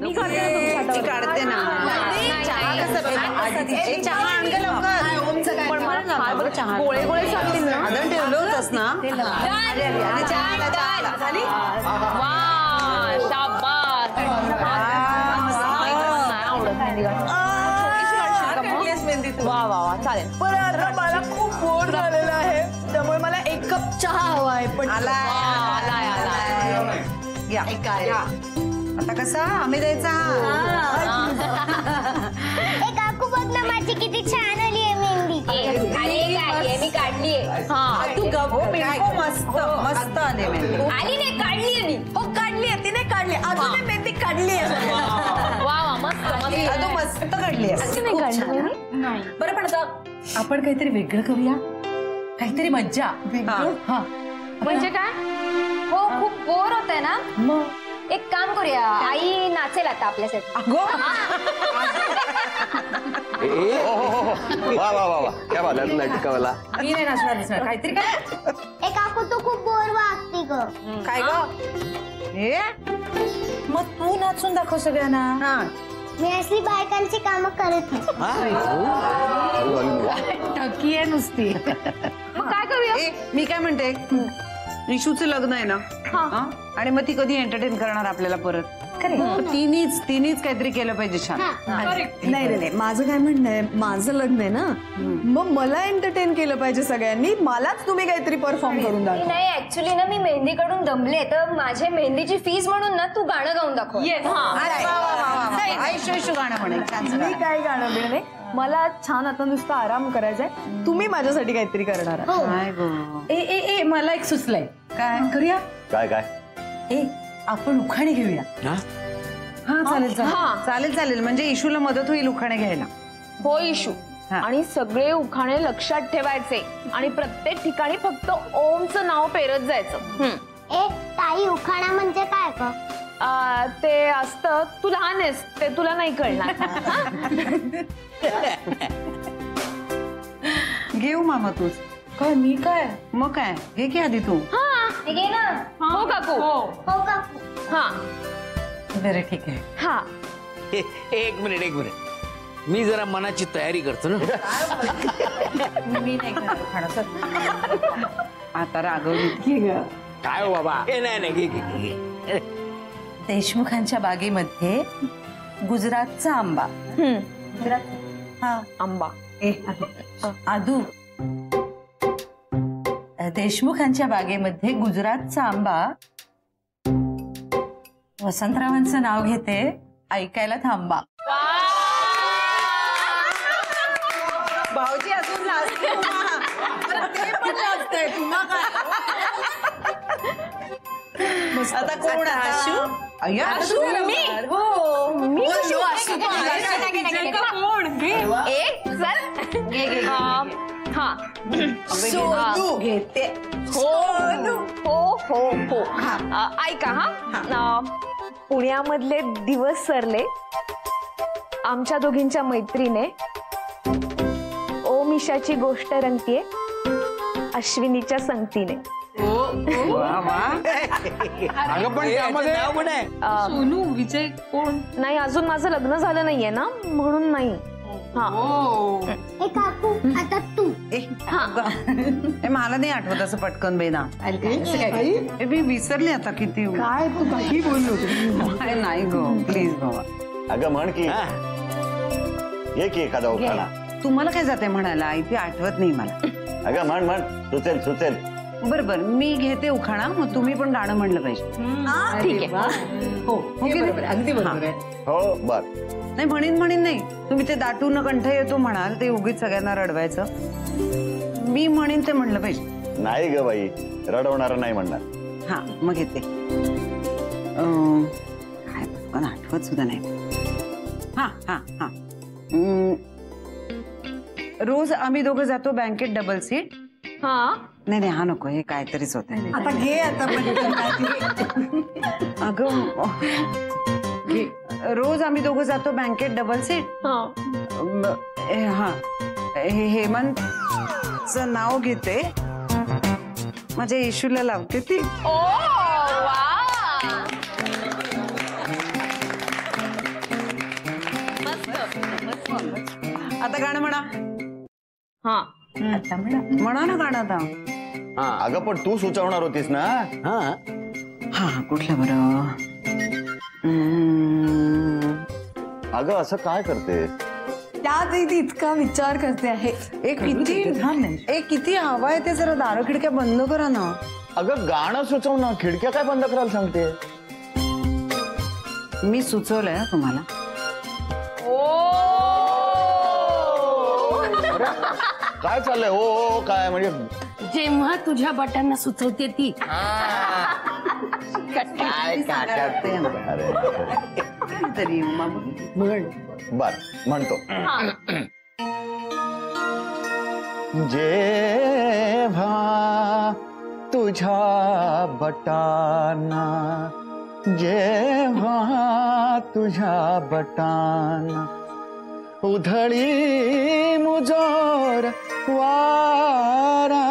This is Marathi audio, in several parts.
मी काढते ना चहा आणलं लवकर पण मला चहा गोळे गोळे सांगतील ना अजून ठेवलं होतंस ना वा वा वा चालेल. पण आता मला खूप बोर झालेलं आहे त्यामुळे मला 1 कप चहा हवा आहे. पण आता कसा आम्ही द्यायचा काकू बघ ना माझी किती छान आली आहे मेहंदी. मी काढलीये. मस्त मस्त आले मेहंदी. आली नाही काढलीये मी. हो काढलीये तिने काढली अजून मेहंदी काढली आहे. वा वा मस्त मस्त काढली बरं पण आता आपण काहीतरी वेगळं करूया काहीतरी मज्जा. म्हणजे काय हो खूप बोर होतंय ना. मग एक काम करूया आई नाचेल आता आपल्यासाठी. वा वा वा वा क्या बात आहे नाटकावाला. मी नाही नाचणार काहीतरी काय. काकू तू खूप बोर वागते ग. काय ग मग तू नाचून दाखव सगळ्यांना. मी असली बायकांची कामं करत नाही. नक्की आहे नुसती. मग काय करूया मी काय म्हणते निशूचं लग्न आहे ना आणि मग ती कधी एंटरटेन करणार आपल्याला परत. तिनीच काहीतरी केलं पाहिजे छान. नाही माझं काय म्हणणं आहे माझं लग्न आहे ना मग मला एंटरटेन केलं पाहिजे सगळ्यांनी. मलाच तुम्ही काहीतरी परफॉर्म करून दाखवा. नाही ऍक्च्युली ना मी मेहंदी कडून दमले तर माझे मेहंदीची फीस म्हणून ना तू गाणं गाऊन दाखव. गाणं म्हणेल छान. मी काय गाणं बिणे मला छान आता नुसतं आराम करायचंय. तुम्ही माझ्यासाठी काहीतरी करणार ए मला एक सुचलंय. काय करूया काय काय आपण उखाणे घेऊया. हा चालेल चालेल चालेल म्हणजे इशूला मदत होईल उखाणे घ्यायला. हो इशू आणि सगळे उखाणे लक्षात ठेवायचे आणि प्रत्येक ठिकाणी फक्त ओमचं नाव पेरत जायचं. ताई उखाणा म्हणजे काय ग. ते असतं तू लहान आहेस ते तुला नाही कळणार. घेऊ मामा तूच. काय मी काय मग काय घे की आधी तू. घे ना. हो काकू हो काकू. हा बरं ठीक आहे. हा एक मिनिट मी जरा मनाची तयारी करतो ना. मी नाही खाणं आता रागवली काय हो बाबा नाही देशमुखांच्या बागेमध्ये गुजरातचा आंबा. आंबा आदू देशमुखांच्या बागेमध्ये गुजरातचा आंबा. वसंतरावांचं नाव घेते ऐकायला थांबा. भाऊजी अजून आता कोण घेते. हो ऐका पुण्यामधले दिवस सरले आमच्या दोघींच्या मैत्रीने. ओमिशाची गोष्ट रंगतीये अश्विनीच्या संगतीने. सोनू विजय कोण. नाही अजून माझं लग्न झालं नाहीये ना म्हणून नाही. काकू आता तू. मला नाही आठवत असं पटकन बेना. मी विसरले आता किती. काय तू काही बोललो नाही गो प्लीज बाबा. अगं म्हण की ये की एखादा उखाणा. तुम्हाला काय जाते म्हणायला इथे आठवत नाही मला. अगं म्हण सुचेल. बरोबर मी घेते उखाणा मग तुम्ही पण गाणं म्हणलं पाहिजे. ठीक आहे. अगदी बरोबर आहे. हो बर नाही म्हणीन नाही तुम्ही ते दाटून कंठ येतो म्हणाल ते उगीच सगळ्यांना रडवायचं. मी म्हणीन ते म्हणलं पाहिजे. नाही ग बाई रडवणार नाही म्हणणार. हा मग घेते. काय पण आठवत सुद्धा नाही. हा रोज आम्ही दोघं जातो बँकेत डबल सीट. नाही हा नको हे काहीतरीच होत. आता घे आता अगं रोज आम्ही दोघं जातो बँकेत डबल सीट. हेमंतचं नाव घेते माझ्या इशूला लावते ती. आता गाणं म्हणा. हा म्हणा ना गाणं आता. अगं पण तू सुचवणार होतीस ना. हा कुठलं बरं. अगं असं काय करते. त्यात इतका विचार करते आहे. किती हवा आहे ते. जरा दारं खिडक्या बंद करा ना. अगं गाणं सुचव ना. खिडक्या काय बंद करायला सांगते. मी सुचवलंय तुम्हाला. काय चाललंय हो काय म्हणजे. जेव्हा तुझ्या बटांना सुचवते ती काय तरी बर म्हणतो. जेव्हा तुझ्या बटांना जेव्हा तुझ्या बटांना उधळी मुजोर वारा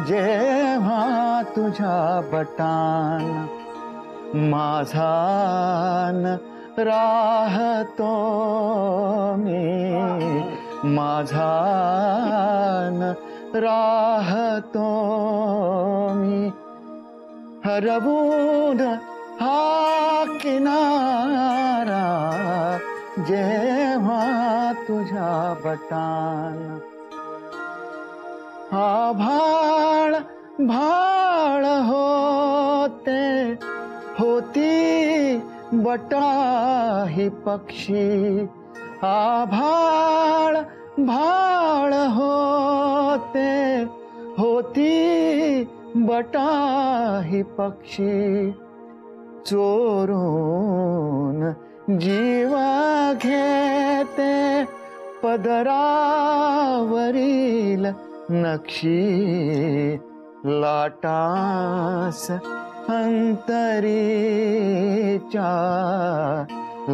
जेव्हा तुझ्या बटांना माझान राहतो मी माझान राहतो मी हरवून हा किनारा जेव्हा तुझ्या बटांना आभाळ भाळ होती बटा ही पक्षी आभाळ भाळ होती बटा ही पक्षी चोरून जीवा घेते पदरावरील नक्षी लाटास अंतरीच्या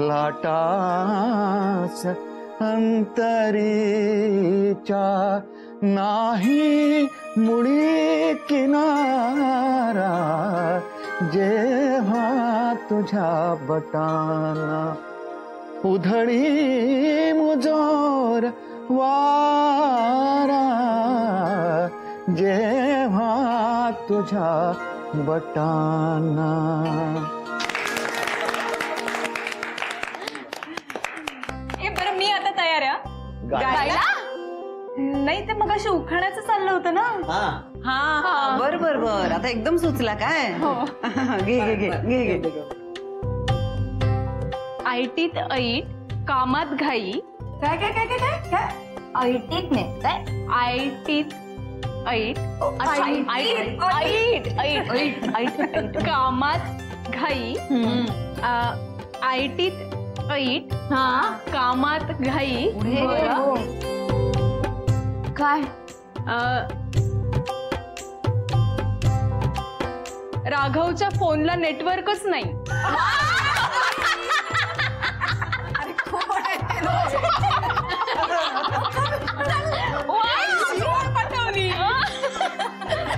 लाटास अंतरीच्या नाही मुळी किनारा जेव्हा तुझ्या बटांना उधळी मुजोर वारा जेव्हा तुझ्या बटांना. बरं मी आता तयार आहे. गायला नाही ते मग अशी उखाण्याचं चाललं होतं ना. हा बर बर बर. आता एकदम सुचला काय. घे घे घे घे घे. ऐटीत ऐट कामात घाई. काय काय काय काय काय ऐटीत नाही काय. ऐटीत ऐट ऐट कामात घाई. ऐटीत ऐट कामात घाई. काय राघवच्या फोनला नेटवर्कच नाही.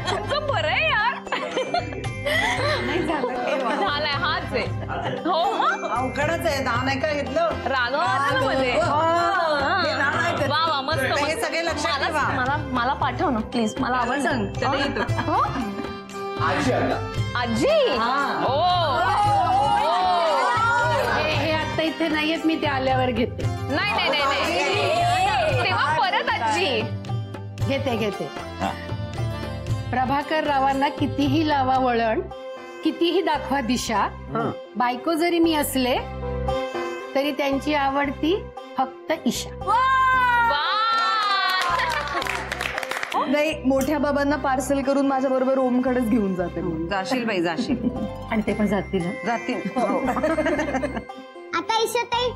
तुमचं बरं आहे यार. झालंय हाच आहे. हो अवघडच आहे. दान आहे का घेतलं. राघव आला ना मध्ये. वा वा मस्त हे सगळे लक्षात ठेवा. मला पाठव ना प्लीज. मला आवडतं. आजी ओ हे आता इथे नाहीयेत मी ते आल्यावर घेते. नाही तेव्हा परत आजी घेते. प्रभाकर रावांना कितीही लावा वळण कितीही दाखवा दिशा बायको जरी मी असले तरी त्यांची आवडती फक्त ईशा. नाही मोठ्या बाबांना पार्सल करून माझ्या बरोबर ओमकडेच घेऊन जाते. जाशील बाई जाशील. आणि ते पण जातील जातील. आता ईशाताई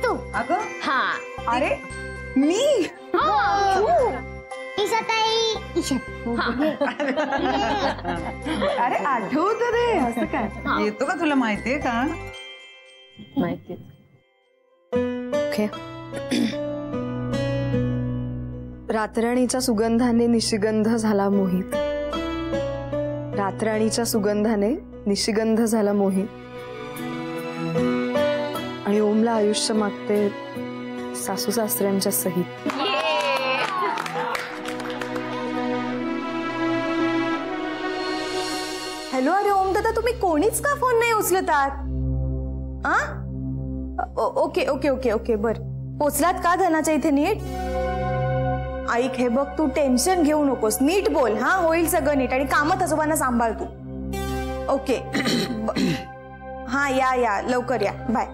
तू. अगं हा अरे मी ईशाताई ईशा. अरे आठवत रे. असं काय येतो का तुला माहितीये का. माहिती. ओके. रातराणीच्या सुगंधाने निशिगंध झाला मोहित. रातराणीच्या सुगंधाने निशिगंध झाला मोहित. आणि ओमला आयुष्य मागते सासू सासऱ्यांच्या सहित. हॅलो, अरे ओम दादा, तुम्ही कोणीच का फोन नाही उचलत आहात? ओके ओके ओके ओके, बर. पोचलात का धनाच्या इथे नीट? ऐक, हे बघ, तू टेन्शन घेऊ नकोस, नीट बोल. हा, होईल सगळं नीट. आणि कामात आजोबांना सांभाळ तू. ओके. हा, या या लवकर या. बाय.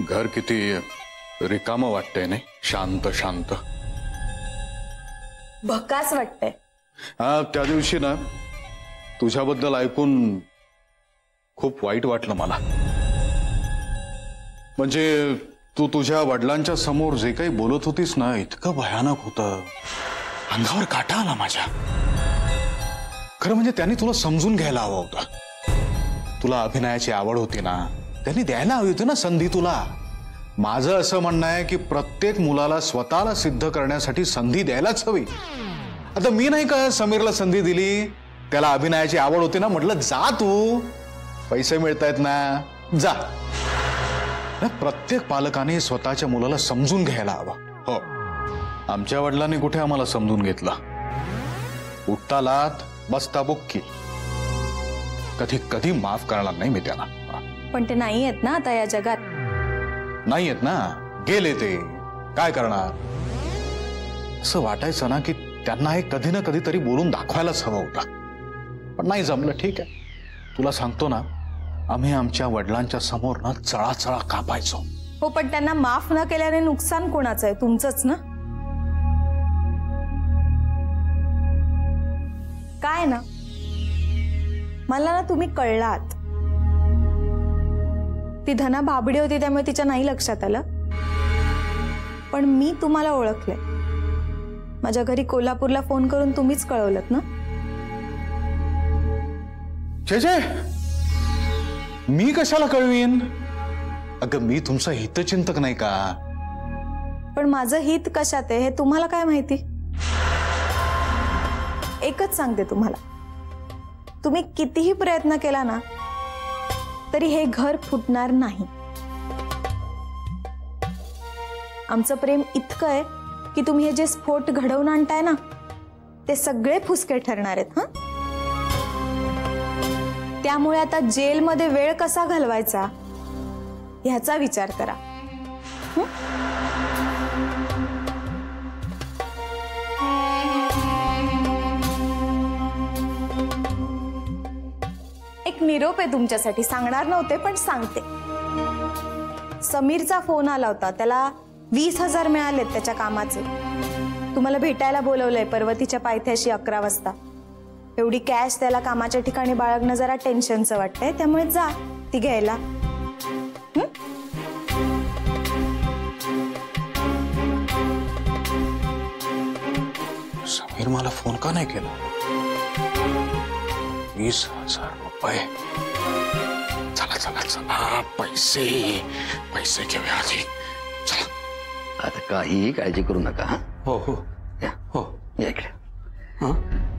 घर किती रिकामं वाटतंय नाही? शांत शांत. भकास वाटतंय. हा, त्या दिवशी ना तुझ्याबद्दल ऐकून खूप वाईट वाटलं मला. म्हणजे तू तुझ्या वडिलांच्या समोर जे काही बोलत होतीस ना, इतकं भयानक होतं, अंगावर काटा आला माझ्या. खरं म्हणजे त्यांनी तुला समजून घ्यायला हवं होतं. तुला अभिनयाची आवड होती ना, त्यांनी द्यायला हवी होती ना संधी तुला. माझं असं म्हणणं आहे की प्रत्येक मुलाला स्वतःला सिद्ध करण्यासाठी संधी द्यायलाच हवी. आता मी नाही का समीरला संधी दिली, त्याला अभिनयाची आवड होती ना, म्हटलं जा तू, पैसे मिळतायत ना, जा. प्रत्येक पालकाने स्वतःच्या मुलाला समजून घ्यायला हवं. हो, आमच्या वडिलांनी कुठे आम्हाला समजून घेतलं? उठता लात, बसता बुक्की. कधी कधी माफ करणार नाही मी त्यांना. पण ते नाही आहेत ना आता या जगात. नाही आहेत ना, गेले ते, काय करणार? असं वाटायचं ना की त्यांना हे कधी ना कधीतरी बोलून दाखवायलाच हवं होतं, पण नाही जमलं. ठीक आहे, तुला सांगतो ना, आम्ही आमच्या वडिलांच्या समोर ना चळाचळा कापायचो. हो, पण त्यांना माफ न केल्याने नुकसान कोणाचं आहे? तुमचंच ना. काय ना, मला ना तुम्ही कळलात. ती धना भाबडी होती त्यामुळे तिच्या नाही लक्षात आलं, पण मी तुम्हाला ओळखले. माझ्या घरी कोल्हापूरला फोन करून तुम्हीच कळवलंत ना. जय, मी कशाला कळवीन? अगं, मी तुमचा हितचिंतक नाही का? पण माझं हित कशात आहे हे तुम्हाला काय माहिती? एकच सांगते तुम्हाला, तुम्ही कितीही प्रयत्न केला ना तरी हे घर फुटणार नाही. आमचं प्रेम इतकं आहे की तुम्ही हे जे स्फोट घडवून आणताय ना, ते सगळे फुसके ठरणार आहेत. हा, त्यामुळे आता जेलमध्ये वेळ कसा घालवायचा ह्याचा विचार करा. एक निरोप आहे तुमच्यासाठी, सांगणार नव्हते पण सांगते. समीरचा फोन आला होता, त्याला 20,000 मिळालेत त्याच्या कामाचे. तुम्हाला भेटायला बोलवलंय पर्वतीच्या पायथ्याशी 11 वाजता. एवढी कॅश त्याला कामाच्या ठिकाणी बाळगणं जरा टेन्शनचं वाटतंय, त्यामुळे जा ती घ्यायला. समीर मला फोन का नाही केला? 20,000 रुपये. चला चला चला, पैसे पैसे घेऊया आधी. चला. आता काहीही काळजी करू नका. हा, हो हो या हो. या इकडे.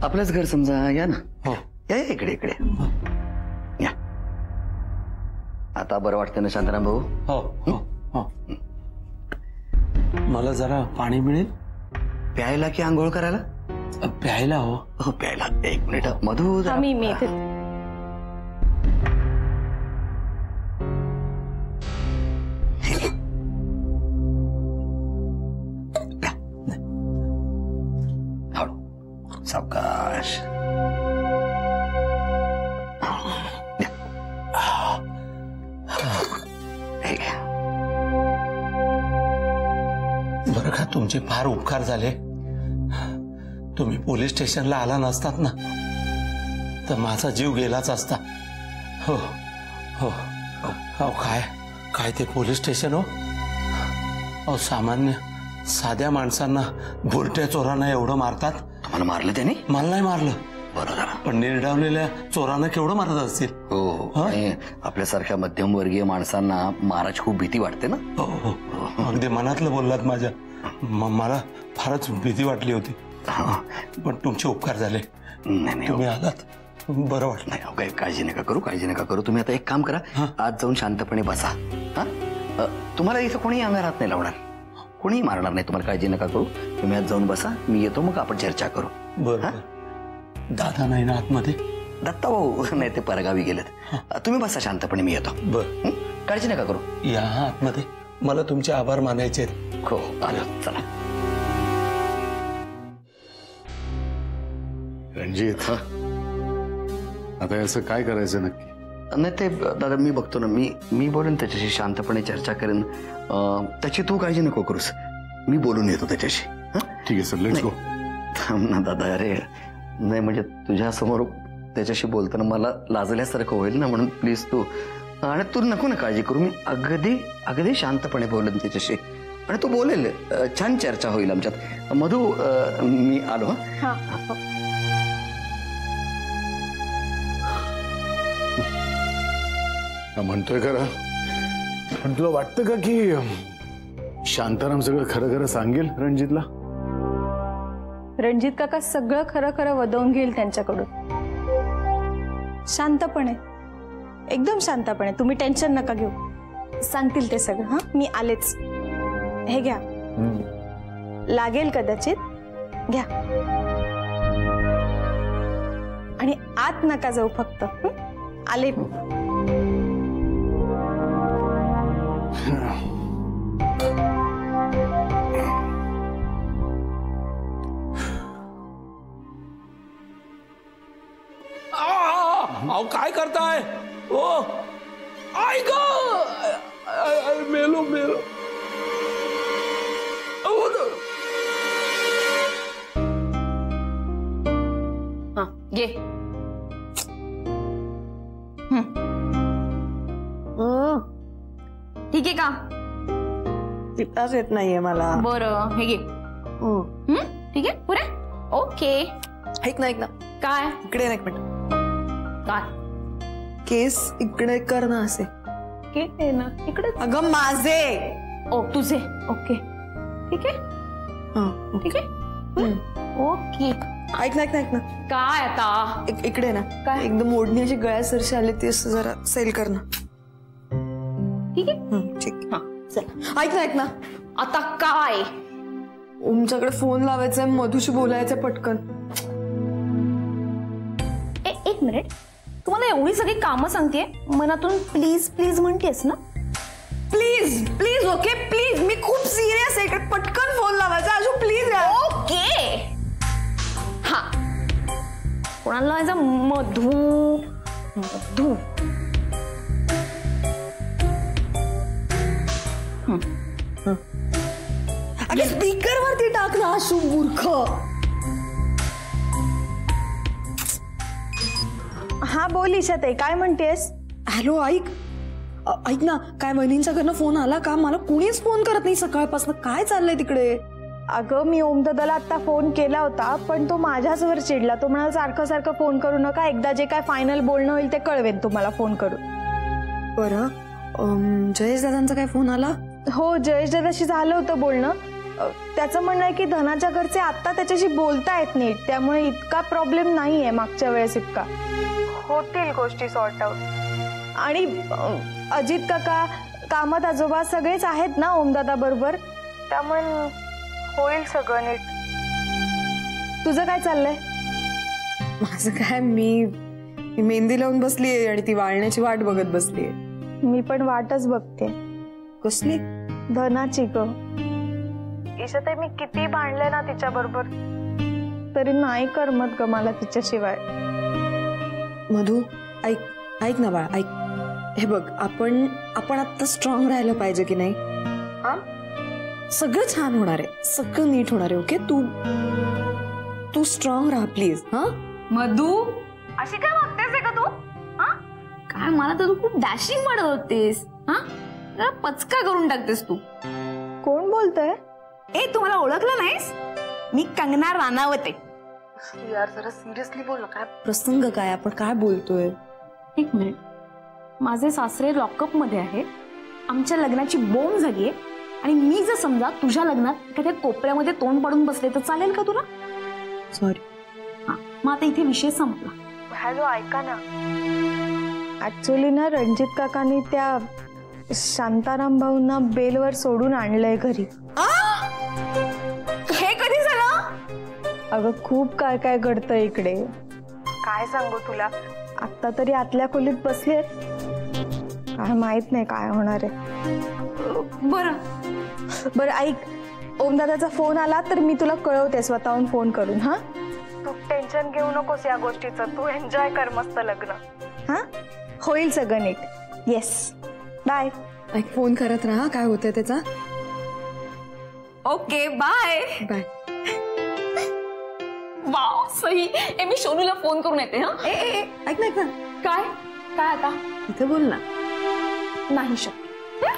आपलंच घर समजा, या ना. हो, या या इकडे इकडे या. आता बरं वाटतं ना शांताराम भाऊ? हो हो हो. मला जरा पाणी मिळेल? प्यायला की आंघोळ करायला? प्यायला. हो हो, प्यायला. एक मिनिट मधू. मी इथे. सावकाश. बरं का, तुमचे फार उपकार झाले. तुम्ही पोलीस स्टेशनला आला नसतात ना तर माझा जीव गेलाच असता. हो हो हो. काय काय ते पोलीस स्टेशन? हो, सामान्य साध्या माणसांना बुरट्या चोरांना एवढं मारतात. तुम्हाला मारलं त्याने? मला नाही मारलं. बरोबर. पण निर्डावलेल्या चोरांना केवढं मारत असतील. हो, आणि आपल्यासारख्या मध्यमवर्गीय माणसांना माराची खूप भीती वाटते ना. हो हो, अगदी मनातलं बोललात माझ्या. मला फारच भीती वाटली होती, पण तुमचे उपकार झाले. तुम्ही आलात, बरं वाटलं. नाही, काही काळजी नका करू, काळजी नका करू. तुम्ही आता एक काम करा, आज जाऊन शांतपणे बसा. हा, तुम्हाला इथं कोणी अंगार हात नाही लावणार, कोणी मारणार नाही, तुम्हाला काळजी नका करू. तुम्ही आज जाऊन बसा, मी येतो, मग आपण चर्चा करू. बरं. दादा नाही ना आतमध्ये? दत्ता भाऊ नाही, ते परगावी गेलेत. तुम्ही बसा शांतपणे, मी येतो. बर, काळजी नका करू. या आतमध्ये, मला तुमचे आभार मानायचे. हो आलो, चला. रणजित, आता याचं काय करायचं नक्की? नाही ते दादा मी बघतो ना, मी बोलेन त्याच्याशी, शांतपणे चर्चा करेन. त्याची तू काळजी नको करूस, मी बोलून येतो त्याच्याशी. ठीक आहे सर, लेट्स गो. थांब ना दादा, अरे नाही म्हणजे तुझ्या समोर त्याच्याशी बोलताना मला लाजल्यासारखं होईल ना, म्हणून प्लीज तू. आणि तू नको ना काळजी करू, मी अगदी अगदी शांतपणे बोलेन त्याच्याशी आणि तू बोलेल, छान चर्चा होईल आमच्यात. मधू मी आलो. हा म्हणतोय खरं, पण तुला वाटतं का की शांताराम सगळं खरं खरं सांगेल रणजितला? रणजित काका सगळं खरं खरं वदवून घेईल त्यांच्याकडून. शांतपणे, एकदम शांतपणे, तुम्ही टेन्शन नका घेऊ. सांगतील ते सगळं. हा मी आलेच. हे घ्या, लागेल कदाचित, घ्या. आणि आत नका जाऊ फक्त. आले. अहो काय करताय? ओ ऐक, मेलो मेलो. हा घे. ठीक आहे का? पिताच येत नाहीये मला. बरं हे घे. ठीक आहे पुरे. ओके. ऐक ना, काय? इकडे ना, एक मिनिट. काय? केस इकडे कर ना, असे. के ना इकडे. अगं माझे. ओ तुझे. ओके ठीक आहे. ठीक आहे. ओके. ऐक ना. काय आता? इकडे ना. काय? एकदम ओढणी अशी गळ्यासरशी आली, ती असं जरा सेल कर ना. ठीक आहे. ठीक. हा चल. ऐक ना. आता काय? ओमच्याकडे फोन लावायचाय, मधुशी बोलायचंय पटकन. एक मिनिट, तुम्हाला एवढी सगळी कामं सांगतेय, मनातून प्लीज प्लीज म्हणतेस ना? Please please. ओके प्लीज, मी खूप सिरियस आहे. इकडे पटकन फोन लावायचा. आजू प्लीज. ओके. हा कोणाला लावायचा? मधू. अरे स्पीकर वरती टाक ना, आशू मूर्ख. हा बोल ईशाताई, काय म्हणतेस? हॅलो, ऐक ना, काय वहिनींच्या घरनं फोन आला का? मला कुणीच फोन करत नाही सकाळपासून. काय चाललंय तिकडे? अगं मी ओमदादाला आता फोन केला होता, पण तो माझ्याच वर चिडला. तो म्हणाला सारखं सारखं फोन करू नका, एकदा जे काय फायनल बोलणं होईल ते कळवेन तुम्हाला फोन करून. बरं, जयेश दादांचा काय फोन आला? हो, जयेश दादाशी झालं होतं बोलणं. त्याचं म्हणणं आहे की धनाच्या घरचे आता त्याच्याशी बोलतायत नीट, त्यामुळे इतका प्रॉब्लेम नाहीये मागच्या वेळेस इतका. होतील गोष्टी सॉर्ट आउट. आणि अजित काका, कामत आजोबा सगळेच आहेत ना ओमदादा बरोबर, त्यामुळे होईल सगळं नीट. तुझं काय चाललंय? माझं काय, मी मेहंदी लावून बसलीये आणि ती वाळण्याची वाट बघत बसलीये. मी पण वाटच बघते. कसली? धनाची ग. ईशाताई, मी किती भांडले ना तिच्या बरोबर, तरी नाही करमत ग मला तिच्याशिवाय. मधू, ऐक ना बाळा, ऐक. हे बघ, आपण आता स्ट्रॉंग राहायला पाहिजे की नाही? सगळं छान होणार आहे, सगळं नीट होणार आहे. ओके, तू स्ट्रॉंग राहा प्लीज. हा मधू, अशी काय वागतेस का तू? हा काय, मला तर तू खूप डॅशिंग वाटत होतेस. हा जरा पचका करून टाकतेस तू. कोण बोलतय? ए, तू मला ओळखलं नाहीस? मी कंगना राणावत आहे. यार जरा सिरियसली बोल ना, काय प्रसंग काय, आपण काय बोलतोय? एक मिनिट, माझे सासरे लॉकअप मध्ये आहेत, आमच्या लग्नाची बोंब झालीये, आणि मी जर समजा तुझ्या लग्नात एखाद्या कोपऱ्यामध्ये तोंड पडून बसले तर चालेल का तुला? सॉरी. हा, मग आता इथे विषय संपला. हॅलो, ऐका ना, ऍक्च्युअली ना रणजित काकांनी त्या शांताराम भाऊंना बेलवर सोडून आणलंय घरी. हे कधी झालं? अगं खूप काय काय घडतं इकडे, काय सांगू तुला. आता तरी आतल्या खोलीत बसलेत, काय माहित नाही काय होणार आहे. बरं ऐक, ओमदादाचा फोन आला तर मी तुला कळवते स्वतःहून फोन करून. हा, तू टेन्शन घेऊ नकोस या गोष्टीचं, तू एन्जॉय कर मस्त लग्न. हा, होईल सगळं नीट. Yes, bye. ऐक, फोन करत राहा काय होतंय त्याचा. Okay, bye bye. वाव, सही. मी सोनूला फोन करून येते. हा, ऐक ना काय काय आता इथे बोल ना. नाही शक्य.